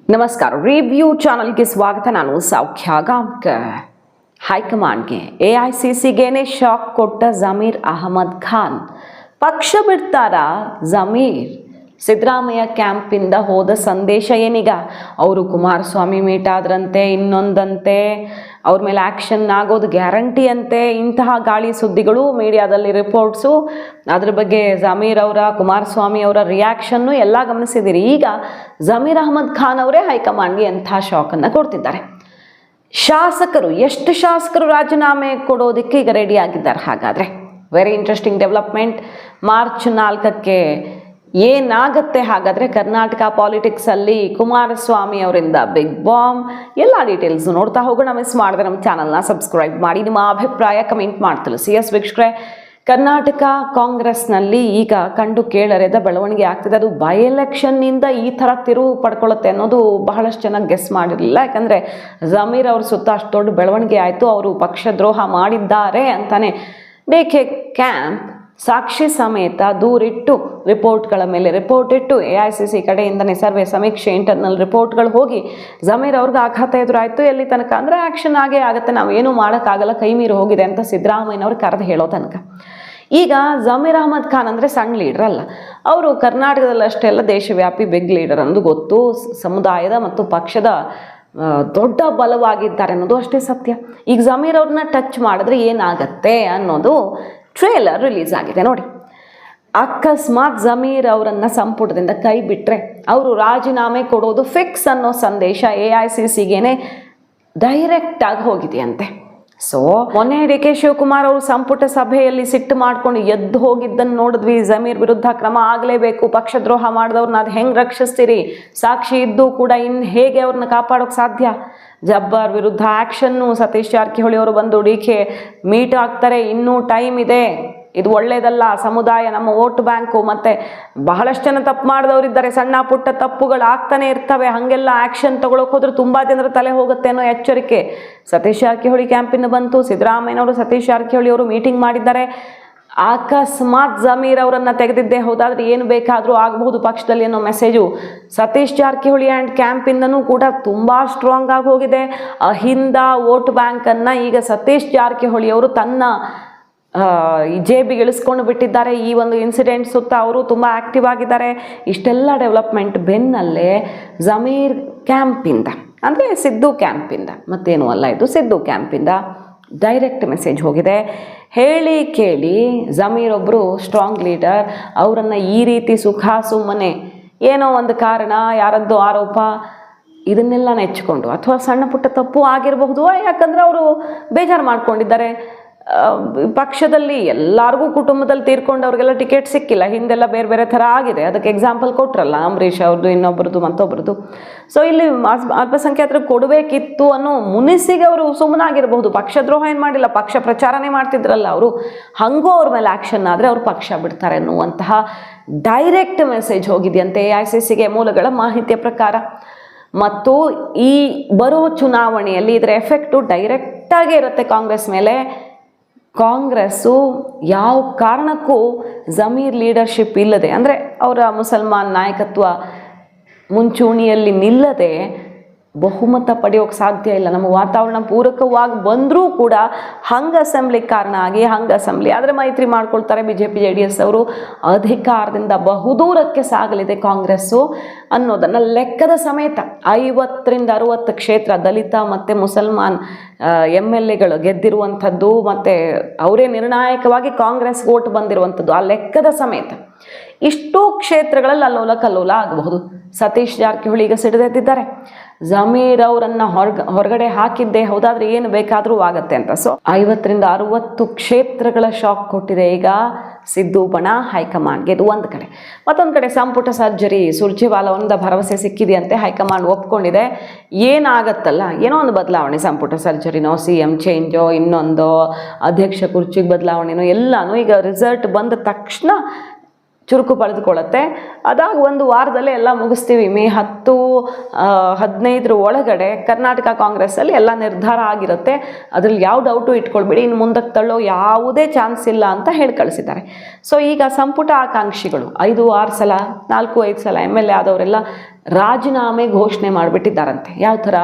ನಮಸ್ಕಾರ. ರಿವ್ಯೂ ಚಾನಲ್ಗೆ ಸ್ವಾಗತ. ನಾನು ಸೌಖ್ಯ ಗಾಂವ್ಕರ್. ಹೈಕಮಾಂಡ್ಗೆ ಎಐಸಿಸಿಗೇನೆ ಶಾಕ್ ಕೊಟ್ಟ ಜಮೀರ್ ಅಹಮದ್ ಖಾನ್. ಪಕ್ಷ ಬಿಡ್ತಾರ ಜಮೀರ್? ಸಿದ್ದರಾಮಯ್ಯ ಕ್ಯಾಂಪಿಂದ ಹೋದ ಸಂದೇಶ ಏನೀಗ? ಅವರು ಕುಮಾರಸ್ವಾಮಿ ಮೀಟ್ ಆದ್ರಂತೆ, ಇನ್ನೊಂದಂತೆ, ಅವ್ರ ಮೇಲೆ ಆ್ಯಕ್ಷನ್ ಆಗೋದು ಗ್ಯಾರಂಟಿ ಅಂತೆ. ಇಂತಹ ಗಾಳಿ ಸುದ್ದಿಗಳು ಮೀಡಿಯಾದಲ್ಲಿ ರಿಪೋರ್ಟ್ಸು. ಅದ್ರ ಬಗ್ಗೆ ಜಮೀರ್ ಅವರ, ಕುಮಾರಸ್ವಾಮಿ ಅವರ ರಿಯಾಕ್ಷನ್ನು ಎಲ್ಲ ಗಮನಿಸಿದ್ದೀರಿ. ಈಗ ಜಮೀರ್ ಅಹಮದ್ ಖಾನ್ ಅವರೇ ಹೈಕಮಾಂಡ್ಗೆ ಎಂಥ ಶಾಕನ್ನು ಕೊಡ್ತಿದ್ದಾರೆ. ಶಾಸಕರು, ಎಷ್ಟು ಶಾಸಕರು ರಾಜೀನಾಮೆ ಕೊಡೋದಕ್ಕೆ ಈಗ ರೆಡಿ ಆಗಿದ್ದಾರೆ? ಹಾಗಾದರೆ ವೆರಿ ಇಂಟ್ರೆಸ್ಟಿಂಗ್ ಡೆವಲಪ್ಮೆಂಟ್. ಮಾರ್ಚ್ 4ಕ್ಕೆ ಏನಾಗುತ್ತೆ ಹಾಗಾದರೆ ಕರ್ನಾಟಕ ಪಾಲಿಟಿಕ್ಸಲ್ಲಿ ಕುಮಾರಸ್ವಾಮಿ ಅವರಿಂದ ಬಿಗ್ ಬಾಂಬ್? ಎಲ್ಲ ಡೀಟೇಲ್ಸ್ ನೋಡ್ತಾ ಹೋಗೋಣ. ಮಿಸ್ ಮಾಡಿದ್ರೆ ನಮ್ಮ ಚಾನಲ್ನ ಸಬ್ಸ್ಕ್ರೈಬ್ ಮಾಡಿ, ನಿಮ್ಮ ಅಭಿಪ್ರಾಯ ಕಮೆಂಟ್ ಮಾಡಿ ತಿಳಿಸಿ. ಎಸ್ ವೀಕ್ಷಕರೇ, ಕರ್ನಾಟಕ ಕಾಂಗ್ರೆಸ್ನಲ್ಲಿ ಈಗ ಕಂಡು ಕೇಳರೆದ ಬೆಳವಣಿಗೆ ಆಗ್ತಿದೆ. ಅದು ಬೈ ಎಲೆಕ್ಷನ್ನಿಂದ ಈ ಥರ ತಿರುವು ಪಡ್ಕೊಳ್ಳುತ್ತೆ ಅನ್ನೋದು ಬಹಳಷ್ಟು ಚೆನ್ನಾಗಿ ಗೆಸ್ ಮಾಡಿರಲಿಲ್ಲ. ಯಾಕಂದರೆ ಜಮೀರ್ ಅವ್ರ ಸುತ್ತ ಅಷ್ಟು ದೊಡ್ಡ ಬೆಳವಣಿಗೆ ಆಯಿತು. ಅವರು ಪಕ್ಷದ್ರೋಹ ಮಾಡಿದ್ದಾರೆ ಅಂತಾನೆ ಡಿಕೆ ಕ್ಯಾಂಪ್ ಸಾಕ್ಷಿ ಸಮೇತ ದೂರಿಟ್ಟು ರಿಪೋರ್ಟ್ಗಳ ಮೇಲೆ ರಿಪೋರ್ಟ್ ಇಟ್ಟು ಎಐಸಿಸಿ ಕಡೆಯಿಂದನೇ ಸರ್ವೆ ಸಮೀಕ್ಷೆ ಇಂಟರ್ನಲ್ ರಿಪೋರ್ಟ್ಗಳು ಹೋಗಿ ಜಮೀರ್ ಅವ್ರಿಗೆ ಆಘಾತ ಎದುರಾಯಿತು. ಎಲ್ಲಿ ತನಕ ಅಂದರೆ ಆ್ಯಕ್ಷನ್ ಆಗೇ ಆಗುತ್ತೆ, ನಾವೇನೂ ಮಾಡೋಕ್ಕಾಗಲ್ಲ, ಕೈ ಮೀರಿ ಹೋಗಿದೆ ಅಂತ ಸಿದ್ದರಾಮಯ್ಯನವ್ರು ಕರೆದು ಹೇಳೋ ತನಕ. ಈಗ ಜಮೀರ್ ಅಹಮದ್ ಖಾನ್ ಅಂದರೆ ಸಣ್ಣ ಲೀಡರ್ ಅಲ್ಲ. ಅವರು ಕರ್ನಾಟಕದಲ್ಲಿ ಅಷ್ಟೆಲ್ಲ ದೇಶವ್ಯಾಪಿ ಬಿಗ್ ಲೀಡರ್ ಅನ್ನೋದು ಗೊತ್ತು. ಸಮುದಾಯದ ಮತ್ತು ಪಕ್ಷದ ದೊಡ್ಡ ಬಲವಾಗಿದ್ದಾರೆ ಅನ್ನೋದು ಅಷ್ಟೇ ಸತ್ಯ. ಈಗ ಜಮೀರ್ ಅವ್ರನ್ನ ಟಚ್ ಮಾಡಿದ್ರೆ ಏನಾಗತ್ತೆ ಅನ್ನೋದು ಟ್ರೇಲರ್ ರಿಲೀಸ್ ಆಗಿದೆ ನೋಡಿ. ಅಕಸ್ಮಾತ್ ಜಮೀರ್ ಅವರನ್ನು ಸಂಪುಟದಿಂದ ಕೈ ಬಿಟ್ಟರೆ ಅವರು ರಾಜೀನಾಮೆ ಕೊಡೋದು ಫಿಕ್ಸ್ ಅನ್ನೋ ಸಂದೇಶ ಎಐಸಿಸಿಗೇನೆ ಡೈರೆಕ್ಟಾಗಿ ಹೋಗಿದೆಯಂತೆ. ಸೊ ಮೊನ್ನೆ ಡಿ ಕೆ ಶಿವಕುಮಾರ್ ಅವರು ಸಂಪುಟ ಸಭೆಯಲ್ಲಿ ಸಿಟ್ಟು ಮಾಡ್ಕೊಂಡು ಎದ್ದು ಹೋಗಿದ್ದನ್ನು ನೋಡಿದ್ವಿ. ಜಮೀರ್ ವಿರುದ್ಧ ಕ್ರಮ ಆಗಲೇಬೇಕು, ಪಕ್ಷದ್ರೋಹ ಮಾಡಿದವ್ರನ್ನ ಅದು ಹೆಂಗೆ ರಕ್ಷಿಸ್ತೀರಿ? ಸಾಕ್ಷಿ ಇದ್ದು ಕೂಡ ಇನ್ನು ಹೇಗೆ ಅವ್ರನ್ನ ಕಾಪಾಡೋಕ್ಕೆ ಸಾಧ್ಯ? ಜಬ್ಬಾರ್ ವಿರುದ್ಧ ಆ್ಯಕ್ಷನ್ನು. ಸತೀಶ್ ಜಾರಕಿಹೊಳಿ ಅವರು ಬಂದು ಡಿ ಕೆ ಮೀಟ್ ಆಗ್ತಾರೆ, ಇನ್ನೂ ಟೈಮ್ ಇದೆ, ಇದು ಒಳ್ಳೆಯದಲ್ಲ, ಸಮುದಾಯ ನಮ್ಮ ವೋಟ್ ಬ್ಯಾಂಕು, ಮತ್ತು ಬಹಳಷ್ಟು ಜನ ತಪ್ಪು ಮಾಡಿದವರಿದ್ದಾರೆ, ಸಣ್ಣ ಪುಟ್ಟ ತಪ್ಪುಗಳು ಆಗ್ತಾನೆ ಇರ್ತವೆ, ಹಾಗೆಲ್ಲ ಆ್ಯಕ್ಷನ್ ತೊಗೊಳಕ್ಕೆ ಹೋದ್ರೆ ತುಂಬ ಜನರ ತಲೆ ಹೋಗುತ್ತೆ ಅನ್ನೋ ಎಚ್ಚರಿಕೆ ಸತೀಶ್ ಜಾರಕಿಹೊಳಿ ಕ್ಯಾಂಪಿನ ಬಂತು. ಸಿದ್ದರಾಮಯ್ಯನವರು ಸತೀಶ್ ಜಾರಕಿಹೊಳಿ ಅವರು ಮೀಟಿಂಗ್ ಮಾಡಿದ್ದಾರೆ. ಅಕಸ್ಮಾತ್ ಜಮೀರ್ ಅವರನ್ನು ತೆಗೆದಿದ್ದೇ ಹೋದಾದ್ರೆ ಏನು ಬೇಕಾದರೂ ಆಗಬಹುದು ಪಕ್ಷದಲ್ಲಿ ಅನ್ನೋ ಮೆಸೇಜು ಸತೀಶ್ ಜಾರಕಿಹೊಳಿ ಆ್ಯಂಡ್ ಕ್ಯಾಂಪಿಂದನೂ ಕೂಡ ತುಂಬ ಸ್ಟ್ರಾಂಗ್ ಆಗಿ ಹೋಗಿದೆ. ಅಹಿಂದ ವೋಟ್ ಬ್ಯಾಂಕನ್ನು ಈಗ ಸತೀಶ್ ಜಾರಕಿಹೊಳಿ ಅವರು ತನ್ನ ಜೇಬಿಗೆ ಇಳಿಸ್ಕೊಂಡು ಬಿಟ್ಟಿದ್ದಾರೆ. ಈ ಒಂದು ಇನ್ಸಿಡೆಂಟ್ ಸುತ್ತ ಅವರು ತುಂಬ ಆ್ಯಕ್ಟಿವ್ ಆಗಿದ್ದಾರೆ. ಇಷ್ಟೆಲ್ಲ ಡೆವಲಪ್ಮೆಂಟ್ ಬೆನ್ನಲ್ಲೇ ಜಮೀರ್ ಕ್ಯಾಂಪಿಂದ, ಅಂದರೆ ಸಿದ್ದು ಕ್ಯಾಂಪಿಂದ, ಮತ್ತೇನು ಅಲ್ಲ, ಇದು ಸಿದ್ದು ಕ್ಯಾಂಪಿಂದ ಡೈರೆಕ್ಟ್ ಮೆಸೇಜ್ ಹೋಗಿದೆ. ಹೇಳಿ ಕೇಳಿ ಜಮೀರ್ ಒಬ್ಬರು ಸ್ಟ್ರಾಂಗ್ ಲೀಡರ್, ಅವರನ್ನು ಈ ರೀತಿ ಸುಖ ಸುಮ್ಮನೆ ಏನೋ ಒಂದು ಕಾರಣ, ಯಾರದ್ದು ಆರೋಪ, ಇದನ್ನೆಲ್ಲ ನೆಚ್ಚಿಕೊಂಡು, ಅಥವಾ ಸಣ್ಣ ಪುಟ್ಟ ತಪ್ಪು ಆಗಿರಬಹುದು, ಯಾಕಂದರೆ ಅವರು ಬೇಜಾರು ಮಾಡ್ಕೊಂಡಿದ್ದಾರೆ. ಪಕ್ಷದಲ್ಲಿ ಎಲ್ಲರಿಗೂ ಕುಟುಂಬದಲ್ಲಿ ತೀರ್ಕೊಂಡವ್ರಿಗೆಲ್ಲ ಟಿಕೆಟ್ ಸಿಕ್ಕಿಲ್ಲ, ಹಿಂದೆಲ್ಲ ಬೇರೆ ಬೇರೆ ಥರ ಆಗಿದೆ. ಅದಕ್ಕೆ ಎಕ್ಸಾಂಪಲ್ ಕೊಟ್ರಲ್ಲ, ಅಂಬರೀಷ್ ಅವ್ರದ್ದು, ಇನ್ನೊಬ್ಬರದ್ದು, ಮತ್ತೊಬ್ಬರದ್ದು. ಸೊ ಇಲ್ಲಿ ಅಲ್ಪಸಂಖ್ಯಾತರಿಗೆ ಕೊಡಬೇಕಿತ್ತು ಅನ್ನೋ ಮುನಿಸಿಗೆ ಅವರು ಸುಮ್ಮನಾಗಿರಬಹುದು. ಪಕ್ಷದ್ರೋಹ ಏನು ಮಾಡಿಲ್ಲ, ಪಕ್ಷ ಪ್ರಚಾರನೇ ಮಾಡ್ತಿದ್ರಲ್ಲ ಅವರು, ಹಂಗೂ ಅವ್ರ ಮೇಲೆ ಆ್ಯಕ್ಷನ್ ಆದರೆ ಅವ್ರು ಪಕ್ಷ ಬಿಡ್ತಾರೆ ಅನ್ನುವಂತಹ ಡೈರೆಕ್ಟ್ ಮೆಸೇಜ್ ಹೋಗಿದೆಯಂತೆ ಎಐಸಿಸಿಗೆ ಮೂಲಗಳ ಮಾಹಿತಿಯ ಪ್ರಕಾರ. ಮತ್ತು ಈ ಬರೋ ಚುನಾವಣೆಯಲ್ಲಿ ಇದರ ಎಫೆಕ್ಟು ಡೈರೆಕ್ಟಾಗೇ ಇರುತ್ತೆ ಕಾಂಗ್ರೆಸ್ ಮೇಲೆ. ಕಾಂಗ್ರೆಸ್ಸು ಯಾವ ಕಾರಣಕ್ಕೂ ಜಮೀರ್ ಲೀಡರ್ಶಿಪ್ ಇಲ್ಲದೆ, ಅಂದರೆ ಅವರ ಮುಸಲ್ಮಾನ್ ನಾಯಕತ್ವ ಮುಂಚೂಣಿಯಲ್ಲಿ ನಿಲ್ಲದೆ ಬಹುಮತ ಪಡೆಯೋಕ್ಕೆ ಸಾಧ್ಯ ಇಲ್ಲ. ನಮ್ಮ ವಾತಾವರಣ ಪೂರಕವಾಗಿ ಬಂದರೂ ಕೂಡ ಹಂಗೆ ಅಸೆಂಬ್ಲಿಗೆ ಕಾರಣ ಆಗಿ ಹಂಗೆ ಅಸೆಂಬ್ಲಿ ಆದರೆ ಮೈತ್ರಿ ಮಾಡ್ಕೊಳ್ತಾರೆ BJP JDS ಅವರು. ಅಧಿಕಾರದಿಂದ ಬಹುದೂರಕ್ಕೆ ಸಾಗಲಿದೆ ಕಾಂಗ್ರೆಸ್ಸು ಅನ್ನೋದನ್ನು ಲೆಕ್ಕದ ಸಮೇತ 50ರಿಂದ 60 ಕ್ಷೇತ್ರ ದಲಿತ ಮತ್ತು ಮುಸಲ್ಮಾನ್ MLAಗಳು ಗೆದ್ದಿರುವಂಥದ್ದು, ಮತ್ತು ಅವರೇ ನಿರ್ಣಾಯಕವಾಗಿ ಕಾಂಗ್ರೆಸ್ ವೋಟ್ ಬಂದಿರುವಂಥದ್ದು, ಆ ಲೆಕ್ಕದ ಸಮೇತ ಇಷ್ಟೂ ಕ್ಷೇತ್ರಗಳಲ್ಲಿ ಅಲ್ಲೋಲ ಕಲ್ಲೋಲ ಆಗಬಹುದು. ಸತೀಶ್ ಜಾರಕಿಹೊಳಿ ಈಗ ಸಿಡಿದೆದ್ದಿದ್ದಾರೆ. ಜಮೀರ್ ಅವರನ್ನು ಹೊರಗಡೆ ಹಾಕಿದ್ದೇ ಹೌದಾದ್ರೆ ಏನು ಬೇಕಾದರೂ ಆಗುತ್ತೆ ಅಂತ. ಸೊ 50ರಿಂದ 60 ಕ್ಷೇತ್ರಗಳ ಶಾಕ್ ಕೊಟ್ಟಿದೆ ಈಗ ಸಿದ್ದು ಬಣ ಹೈಕಮಾಂಡ್ಗೆ. ಇದು ಒಂದು ಕಡೆ. ಮತ್ತೊಂದು ಕಡೆ ಸಂಪುಟ ಸರ್ಜರಿ ಸುರ್ಜೇವಾಲಾ ಭರವಸೆ ಸಿಕ್ಕಿದೆಯಂತೆ, ಹೈಕಮಾಂಡ್ ಒಪ್ಕೊಂಡಿದೆ. ಏನಾಗತ್ತಲ್ಲ, ಏನೋ ಒಂದು ಬದಲಾವಣೆ, ಸಂಪುಟ ಸರ್ಜರಿನೋ, CM ಚೇಂಜೋ, ಇನ್ನೊಂದು ಅಧ್ಯಕ್ಷ ಕುರ್ಚಿಗೆ ಬದಲಾವಣೆನೋ, ಎಲ್ಲನೂ ಈಗ ರಿಸಲ್ಟ್ ಬಂದ ತಕ್ಷಣ ಚುರುಕು ಪಡೆದುಕೊಳ್ಳುತ್ತೆ. ಅದಾಗ ಒಂದು ವಾರದಲ್ಲೇ ಎಲ್ಲ ಮುಗಿಸ್ತೀವಿ. ಮೇ 10, 15 ಒಳಗಡೆ ಕರ್ನಾಟಕ ಕಾಂಗ್ರೆಸ್ಸಲ್ಲಿ ಎಲ್ಲ ನಿರ್ಧಾರ ಆಗಿರುತ್ತೆ. ಅದ್ರಲ್ಲಿ ಯಾವ ಡೌಟು ಇಟ್ಕೊಳ್ಬೇಡಿ, ಇನ್ನು ಮುಂದಕ್ಕೆ ತಳ್ಳೋ ಯಾವುದೇ ಚಾನ್ಸ್ ಇಲ್ಲ ಅಂತ ಹೇಳಿ ಕಳಿಸಿದ್ದಾರೆ. ಸೊ ಈಗ ಸಂಪುಟ ಆಕಾಂಕ್ಷಿಗಳು 5-6 ಸಲ 4-5 ಸಲ MLA ಆದವರೆಲ್ಲ ರಾಜೀನಾಮೆ ಘೋಷಣೆ ಮಾಡಿಬಿಟ್ಟಿದ್ದಾರಂತೆ. ಯಾವ ಥರ?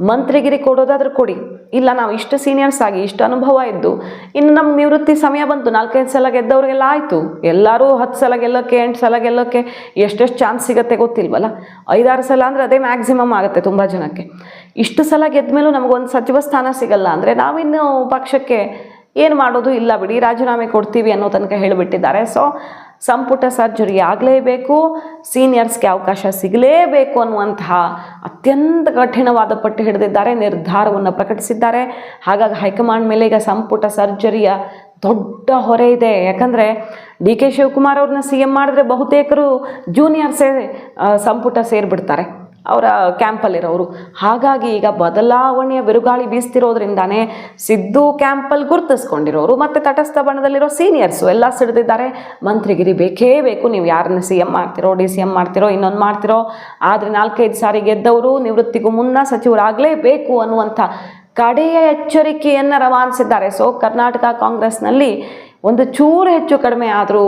ಮಂತ್ರಿಗಿರಿ ಕೊಡೋದಾದ್ರೆ ಕೊಡಿ, ಇಲ್ಲ ನಾವು ಇಷ್ಟು ಸೀನಿಯರ್ಸ್ ಆಗಿ ಇಷ್ಟು ಅನುಭವ ಇದ್ದು ಇನ್ನು ನಮ್ಮ ನಿವೃತ್ತಿ ಸಮಯ ಬಂತು, 4-5 ಸಲ ಗೆದ್ದವ್ರಿಗೆಲ್ಲ ಆಯಿತು, ಎಲ್ಲರೂ 10 ಸಲ ಗೆಲ್ಲೋಕ್ಕೆ 8 ಸಲ ಗೆಲ್ಲೋಕ್ಕೆ ಎಷ್ಟೆಷ್ಟು ಚಾನ್ಸ್ ಸಿಗುತ್ತೆ ಗೊತ್ತಿಲ್ವಲ್ಲ. 5-6 ಸಲ ಅಂದರೆ ಅದೇ ಮ್ಯಾಕ್ಸಿಮಮ್ ಆಗುತ್ತೆ ತುಂಬ ಜನಕ್ಕೆ. ಇಷ್ಟು ಸಲ ಗೆದ್ದ ಮೇಲೂ ನಮಗೊಂದು ಸಚಿವ ಸ್ಥಾನ ಸಿಗಲ್ಲ ಅಂದರೆ ನಾವಿನ್ನು ಪಕ್ಷಕ್ಕೆ ಏನು ಮಾಡೋದು ಇಲ್ಲ ಬಿಡಿ, ರಾಜೀನಾಮೆ ಕೊಡ್ತೀವಿ ಅನ್ನೋ ತನಕ ಹೇಳಿಬಿಟ್ಟಿದ್ದಾರೆ. ಸೊ ಸಂಪುಟ ಸರ್ಜರಿ ಆಗಲೇಬೇಕು, ಸೀನಿಯರ್ಸ್ಗೆ ಅವಕಾಶ ಸಿಗಲೇಬೇಕು ಅನ್ನುವಂತಹ ಅತ್ಯಂತ ಕಠಿಣವಾದ ಪಟ್ಟು ಹಿಡಿದಿದ್ದಾರೆ, ನಿರ್ಧಾರವನ್ನು ಪ್ರಕಟಿಸಿದ್ದಾರೆ. ಹಾಗಾಗಿ ಹೈಕಮಾಂಡ್ ಮೇಲೆ ಈಗ ಸಂಪುಟ ಸರ್ಜರಿಯ ದೊಡ್ಡ ಹೊರೆ ಇದೆ. ಯಾಕಂದರೆ DK ಶಿವಕುಮಾರ್ ಅವ್ರನ್ನ CM ಮಾಡಿದ್ರೆ ಬಹುತೇಕರು ಜೂನಿಯರ್ಸೇ ಸಂಪುಟ ಸೇರಿಬಿಡ್ತಾರೆ ಅವರ ಕ್ಯಾಂಪಲ್ಲಿರೋರು. ಹಾಗಾಗಿ ಈಗ ಬದಲಾವಣೆಯ ಬಿರುಗಾಳಿ ಬೀಸ್ತಿರೋದ್ರಿಂದಾನೇ ಸಿದ್ದು ಕ್ಯಾಂಪಲ್ಲಿ ಗುರುತಿಸ್ಕೊಂಡಿರೋರು ಮತ್ತು ತಟಸ್ಥ ಬಣದಲ್ಲಿರೋ ಸೀನಿಯರ್ಸು ಎಲ್ಲ ಸಿಡಿದಿದ್ದಾರೆ. ಮಂತ್ರಿಗಿರಿ ಬೇಕೇ ಬೇಕು, ನೀವು ಯಾರನ್ನ CM ಮಾಡ್ತಿರೋ, DCM ಮಾಡ್ತಿರೋ, ಇನ್ನೊಂದು ಮಾಡ್ತಿರೋ, ಆದರೆ 4-5 ಸಾರಿ ಗೆದ್ದವರು ನಿವೃತ್ತಿಗೂ ಮುನ್ನ ಸಚಿವರಾಗಲೇಬೇಕು ಅನ್ನುವಂಥ ಕಡೆಯ ಎಚ್ಚರಿಕೆಯನ್ನು ರವಾನಿಸಿದ್ದಾರೆ. ಸೊ ಕರ್ನಾಟಕ ಕಾಂಗ್ರೆಸ್ನಲ್ಲಿ ಒಂದು ಚೂರು ಹೆಚ್ಚು ಕಡಿಮೆ ಆದರೂ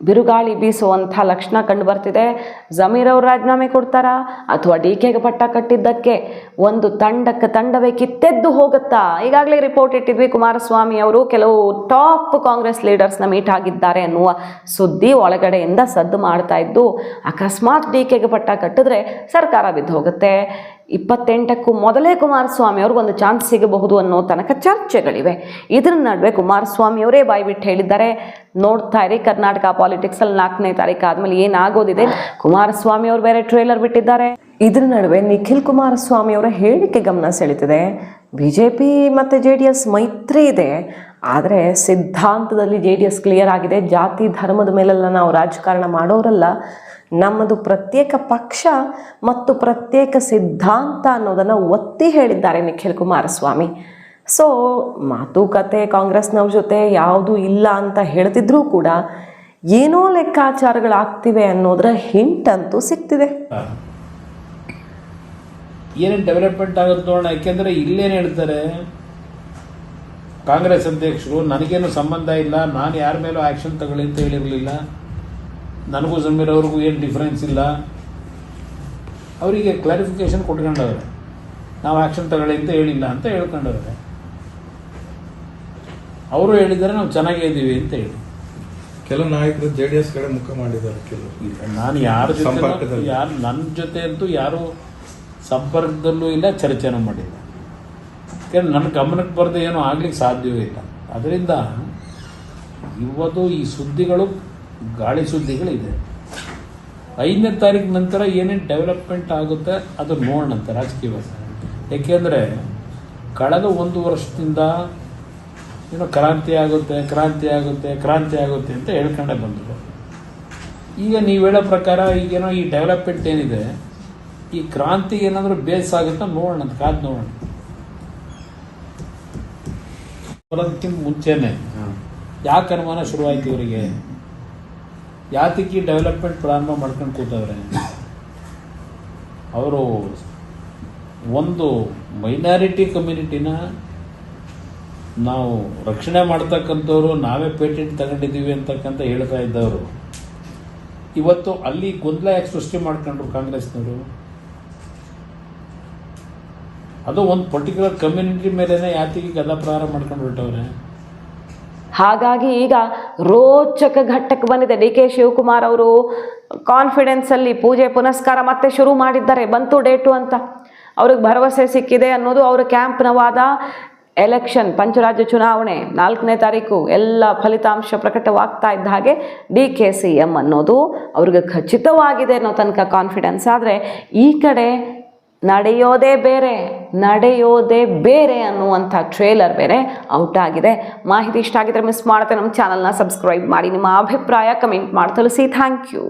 ಬಿರುಗಾಳಿ ಬೀಸುವಂಥ ಲಕ್ಷಣ ಕಂಡು ಬರ್ತಿದೆ. ಜಮೀರ್ ಅವರು ರಾಜೀನಾಮೆ ಕೊಡ್ತಾರಾ ಅಥವಾ DKಗೆ ಪಟ್ಟ ಕಟ್ಟಿದ್ದಕ್ಕೆ ಒಂದು ತಂಡವೇ ಕಿತ್ತೆದ್ದು ಹೋಗುತ್ತಾ? ಈಗಾಗಲೇ ರಿಪೋರ್ಟ್ ಇಟ್ಟಿದ್ವಿ, ಕುಮಾರಸ್ವಾಮಿ ಅವರು ಕೆಲವು ಟಾಪ್ ಕಾಂಗ್ರೆಸ್ ಲೀಡರ್ಸ್ನ ಮೀಟ್ ಆಗಿದ್ದಾರೆ ಅನ್ನುವ ಸುದ್ದಿ ಒಳಗಡೆಯಿಂದ ಸದ್ದು ಮಾಡ್ತಾ ಇದ್ದು, ಅಕಸ್ಮಾತ್ DKಗೆ ಪಟ್ಟ ಕಟ್ಟಿದ್ರೆ ಸರ್ಕಾರ ಬಿದ್ದು ಹೋಗುತ್ತೆ. 28ಕ್ಕೂ ಮೊದಲೇ ಕುಮಾರಸ್ವಾಮಿ ಅವ್ರಿಗೊಂದು ಚಾನ್ಸ್ ಸಿಗಬಹುದು ಅನ್ನೋ ತನಕ ಚರ್ಚೆಗಳಿವೆ. ಇದರ ನಡುವೆ ಕುಮಾರಸ್ವಾಮಿ ಅವರೇ ಬಾಯ್ಬಿಟ್ಟು ಹೇಳಿದ್ದಾರೆ, ನೋಡ್ತಾ ಇರಿ ಕರ್ನಾಟಕ ಪಾಲಿಟಿಕ್ಸಲ್ಲಿ 4ನೇ ತಾರೀಕು ಆದಮೇಲೆ ಏನಾಗೋದಿದೆ. ಕುಮಾರಸ್ವಾಮಿ ಅವರು ಬೇರೆ ಟ್ರೇಲರ್ ಬಿಟ್ಟಿದ್ದಾರೆ. ಇದರ ನಡುವೆ ನಿಖಿಲ್ ಕುಮಾರಸ್ವಾಮಿ ಅವರ ಹೇಳಿಕೆ ಗಮನ ಸೆಳೀತಿದೆ. BJP ಮತ್ತು JDS ಮೈತ್ರಿ ಇದೆ, ಆದರೆ ಸಿದ್ಧಾಂತದಲ್ಲಿ JDS ಕ್ಲಿಯರ್ ಆಗಿದೆ. ಜಾತಿ ಧರ್ಮದ ಮೇಲೆಲ್ಲ ನಾವು ರಾಜಕಾರಣ ಮಾಡೋರಲ್ಲ, ನಮ್ಮದು ಪ್ರತ್ಯೇಕ ಪಕ್ಷ ಮತ್ತು ಪ್ರತ್ಯೇಕ ಸಿದ್ಧಾಂತ ಅನ್ನೋದನ್ನು ಒತ್ತಿ ಹೇಳಿದ್ದಾರೆ ನಿಖಿಲ್ ಕುಮಾರಸ್ವಾಮಿ. ಸೊ ಮಾತುಕತೆ ಕಾಂಗ್ರೆಸ್ನವ್ರ ಜೊತೆ ಯಾವುದೂ ಇಲ್ಲ ಅಂತ ಹೇಳ್ತಿದ್ರೂ ಕೂಡ ಏನೋ ಲೆಕ್ಕಾಚಾರಗಳಾಗ್ತಿವೆ ಅನ್ನೋದರ ಹಿಂಟ್ ಅಂತೂ ಸಿಗ್ತಿದೆ. ಏನೇನು ಡೆವಲಪ್ಮೆಂಟ್ ಆಗುತ್ತೆ ನೋಡೋಣ. ಯಾಕೆಂದರೆ ಇಲ್ಲೇನು ಹೇಳ್ತಾರೆ ಕಾಂಗ್ರೆಸ್ ಅಧ್ಯಕ್ಷರು, ನನಗೇನು ಸಂಬಂಧ ಇಲ್ಲ, ನಾನು ಯಾರ ಮೇಲೂ ಆ್ಯಕ್ಷನ್ ತಗೊಳ್ಳಿ ಅಂತ ಹೇಳಿರಲಿಲ್ಲ, ನನಗೂ ಜಮೀರ್ ಅವ್ರಿಗೂ ಏನು ಡಿಫ್ರೆನ್ಸ್ ಇಲ್ಲ. ಅವರಿಗೆ ಕ್ಲಾರಿಫಿಕೇಶನ್ ಕೊಟ್ಕೊಂಡವ್ರೆ, ನಾವು ಆ್ಯಕ್ಷನ್ ತಗೊಳ್ಳಿ ಅಂತ ಹೇಳಿಲ್ಲ ಅಂತ ಹೇಳ್ಕೊಂಡವ್ರೆ. ಅವರು ಹೇಳಿದ್ದಾರೆ ನಾವು ಚೆನ್ನಾಗೇ ಇದ್ದೀವಿ ಅಂತ ಹೇಳಿ. ಕೆಲವು ನಾಯಕರು JDS ಕಡೆ ಮುಖ ಮಾಡಿದ್ದಾರೆ. ಕೆಲವು ನಾನು ಯಾರ ಜೊತೆ ನನ್ನ ಜೊತೆ ಅಂತೂ ಯಾರು ಸಂಪರ್ಕದಲ್ಲೂ ಇಲ್ಲ, ಚರ್ಚೆನೂ ಮಾಡಿಲ್ಲ. ಯಾಕೆಂದ್ರೆ ನನ್ನ ಗಮನಕ್ಕೆ ಬರದೆ ಏನೂ ಆಗ್ಲಿಕ್ಕೆ ಸಾಧ್ಯವೇ ಇಲ್ಲ. ಅದರಿಂದ ಇವತ್ತು ಈ ಸುದ್ದಿಗಳು ಗಾಳಿ ಸುದ್ದಿಗಳಿದೆ. 5ನೇ ತಾರೀಕು ನಂತರ ಏನೇನು ಡೆವಲಪ್ಮೆಂಟ್ ಆಗುತ್ತೆ ಅದು ನೋಡೋಣಂತೆ ರಾಜಕೀಯವಾಗಿ. ಏಕೆಂದರೆ ಕಳೆದ 1 ವರ್ಷದಿಂದ ಏನೋ ಕ್ರಾಂತಿ ಆಗುತ್ತೆ ಅಂತ ಹೇಳ್ಕೊಂಡೇ ಬಂದರು. ಈಗ ನೀವು ಹೇಳೋ ಪ್ರಕಾರ ಈಗೇನೋ ಈ ಡೆವಲಪ್ಮೆಂಟ್ ಏನಿದೆ, ಈ ಕ್ರಾಂತಿಗೆ ಏನಾದರೂ ಬೇಸ್ ಆಗುತ್ತಾ ನೋಡೋಣ, ಕಾದು ನೋಡೋಣ. ಬರೋದಕ್ಕಿಂತ ಮುಂಚೆನೆ ಯಾಕೆ ಅನುಮಾನ ಶುರುವಾಯ್ತು ಇವರಿಗೆ? ಯಾತಕ್ಕೆ ಡೆವಲಪ್ಮೆಂಟ್ ಪ್ರಾರಂಭ ಮಾಡ್ಕೊಂಡು ಕೂತವ್ರೆ? ಅವರು ಒಂದು ಮೈನಾರಿಟಿ ಕಮ್ಯುನಿಟಿನ ನಾವು ರಕ್ಷಣೆ ಮಾಡ್ತಕ್ಕಂಥವ್ರು, ನಾವೇ ಪೇಟೆಂಟ್ ತಗೊಂಡಿದ್ದೀವಿ ಅಂತಕ್ಕಂಥ ಹೇಳ್ತಾ ಇದ್ದವರು ಇವತ್ತು ಅಲ್ಲಿ ಗೊಂದಲ ಯಾಕೆ ಸೃಷ್ಟಿ ಮಾಡ್ಕೊಂಡ್ರು ಕಾಂಗ್ರೆಸ್ನವರು? ಅದು ಒಂದು ಪರ್ಟಿಕ್ಯುಲರ್ ಕಮ್ಯುನಿಟಿ ಮೇಲೆನೆ ಯಾತಿಗೆ ಗದ ಪ್ರಾರಂಭ ಮಾಡ್ಕೊಂಡು ಬಿಟ್ಟವ್ರೆ. ಹಾಗಾಗಿ ಈಗ ರೋಚಕ ಘಟ್ಟಕ್ಕೆ ಬಂದಿದೆ. DK ಶಿವಕುಮಾರ್ ಅವರು ಕಾನ್ಫಿಡೆನ್ಸಲ್ಲಿ ಪೂಜೆ ಪುನಸ್ಕಾರ ಮತ್ತೆ ಶುರು ಮಾಡಿದ್ದಾರೆ. ಬಂತು ಡೇಟು ಅಂತ ಅವ್ರಿಗೆ ಭರವಸೆ ಸಿಕ್ಕಿದೆ ಅನ್ನೋದು ಅವರ ಕ್ಯಾಂಪ್ನ ವಾದ. ಎಲೆಕ್ಷನ್ ಪಂಚರಾಜ್ಯ ಚುನಾವಣೆ 4ನೇ ತಾರೀಕು ಎಲ್ಲ ಫಲಿತಾಂಶ ಪ್ರಕಟವಾಗ್ತಾ ಇದ್ದ ಹಾಗೆ DK CM ಅನ್ನೋದು ಅವ್ರಿಗೆ ಖಚಿತವಾಗಿದೆ ಅನ್ನೋ ತನಕ ಕಾನ್ಫಿಡೆನ್ಸ್. ಆದರೆ ಈ ಕಡೆ ನಡೆಯೋದೇ ಬೇರೆ ಅನ್ನುವಂಥ ಟ್ರೇಲರ್ ಬೇರೆ ಔಟ್ ಆಗಿದೆ. ಮಾಹಿತಿ ಇಷ್ಟ ಆಗಿದ್ರೆ ಮಿಸ್ ಮಾಡದೆ ನಮ್ಮ ಚಾನಲ್ನ ಸಬ್ಸ್ಕ್ರೈಬ್ ಮಾಡಿ. ನಿಮ್ಮ ಅಭಿಪ್ರಾಯ ಕಮೆಂಟ್ ಮಾಡಿ ತಿಳಿಸಿ. Thank you.